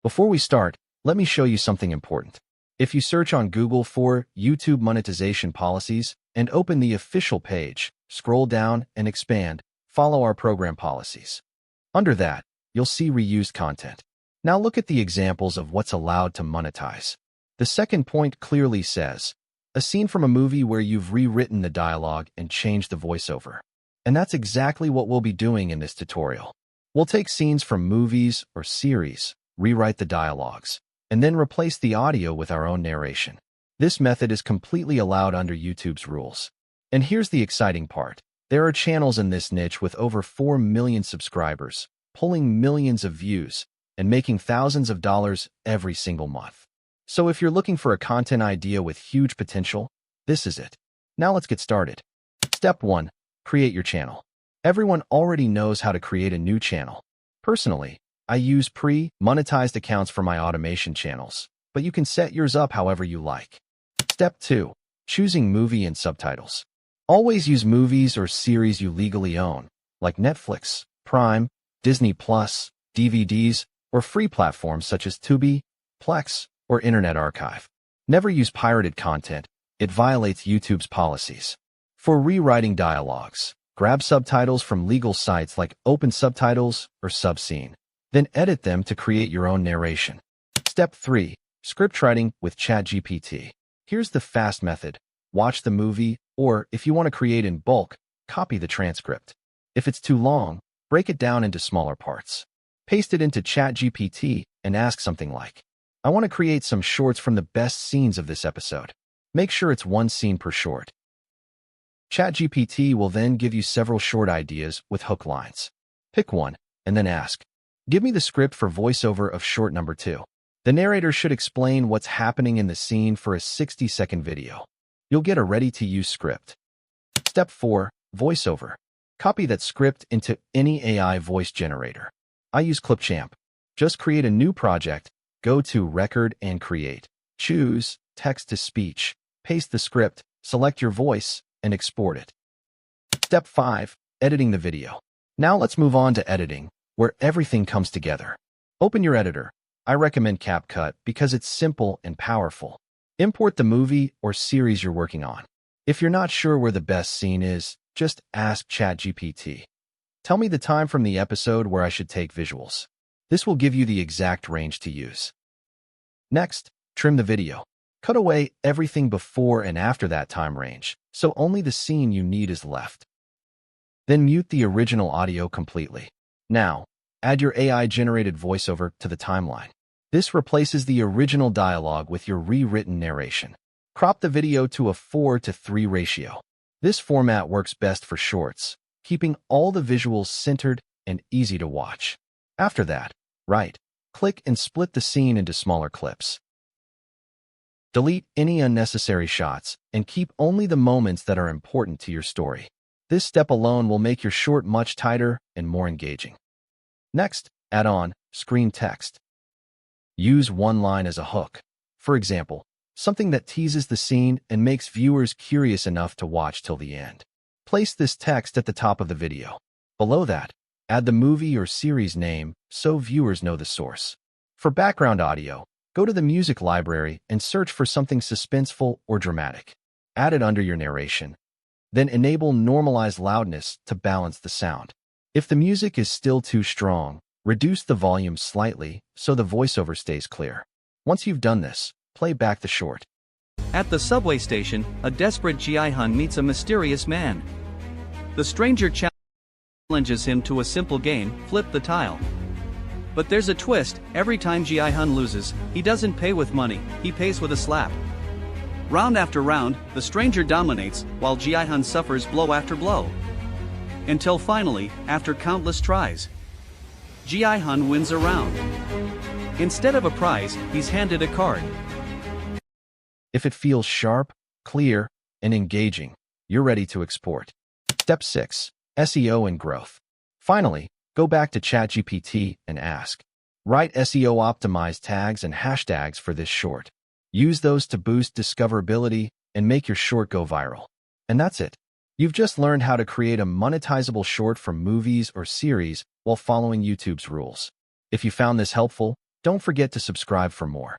Before we start, let me show you something important. If you search on Google for YouTube monetization policies and open the official page, scroll down and expand, follow our program policies. Under that, you'll see reused content. Now look at the examples of what's allowed to monetize. The second point clearly says, a scene from a movie where you've rewritten the dialogue and changed the voiceover. And that's exactly what we'll be doing in this tutorial. We'll take scenes from movies or series, rewrite the dialogues, and then replace the audio with our own narration. This method is completely allowed under YouTube's rules. And here's the exciting part. There are channels in this niche with over 4 million subscribers, pulling millions of views, and making thousands of dollars every single month. So if you're looking for a content idea with huge potential, this is it. Now let's get started. Step 1. Create your channel. Everyone already knows how to create a new channel. Personally, I use pre-monetized accounts for my automation channels, but you can set yours up however you like. Step 2. Choosing movie and subtitles. Always use movies or series you legally own, like Netflix, Prime, Disney+, DVDs, or free platforms such as Tubi, Plex, or Internet Archive. Never use pirated content. It violates YouTube's policies. For rewriting dialogues, grab subtitles from legal sites like Open Subtitles or Subscene. Then edit them to create your own narration. Step 3. Scriptwriting with ChatGPT. Here's the fast method. Watch the movie, or if you want to create in bulk, copy the transcript. If it's too long, break it down into smaller parts. Paste it into ChatGPT and ask something like, I want to create some shorts from the best scenes of this episode. Make sure it's one scene per short. ChatGPT will then give you several short ideas with hook lines. Pick one, and then ask, give me the script for voiceover of short number 2. The narrator should explain what's happening in the scene for a 60-second video. You'll get a ready-to-use script. Step 4. Voiceover. Copy that script into any AI voice generator. I use Clipchamp. Just create a new project, go to Record and Create. Choose Text-to-Speech. Paste the script, select your voice, and export it. Step 5. Editing the video. Now let's move on to editing, where everything comes together. Open your editor. I recommend CapCut because it's simple and powerful. Import the movie or series you're working on. If you're not sure where the best scene is, just ask ChatGPT. Tell me the time from the episode where I should take visuals. This will give you the exact range to use. Next, trim the video. Cut away everything before and after that time range, so only the scene you need is left. Then mute the original audio completely. Now, add your AI-generated voiceover to the timeline. This replaces the original dialogue with your rewritten narration. Crop the video to a 4:3 ratio. This format works best for shorts, keeping all the visuals centered and easy to watch. After that, right-click and split the scene into smaller clips. Delete any unnecessary shots and keep only the moments that are important to your story. This step alone will make your short much tighter and more engaging. Next, add on screen text. Use one line as a hook. For example, something that teases the scene and makes viewers curious enough to watch till the end. Place this text at the top of the video. Below that, add the movie or series name so viewers know the source. For background audio, go to the music library and search for something suspenseful or dramatic. Add it under your narration. Then enable normalize loudness to balance the sound. If the music is still too strong, reduce the volume slightly so the voiceover stays clear. Once you've done this, play back the short. At the subway station, a desperate Ji-hun meets a mysterious man. The stranger challenges him to a simple game, flip the tile. But there's a twist. Every time Ji-hun loses, he doesn't pay with money, he pays with a slap. Round after round, the stranger dominates, while Ji-hun suffers blow after blow. Until finally, after countless tries, Ji-hun wins a round. Instead of a prize, he's handed a card. If it feels sharp, clear, and engaging, you're ready to export. Step 6. SEO and growth. Finally, go back to ChatGPT and ask, write SEO-optimized tags and hashtags for this short. Use those to boost discoverability and make your short go viral. And that's it. You've just learned how to create a monetizable short from movies or series while following YouTube's rules. If you found this helpful, Don't forget to subscribe for more.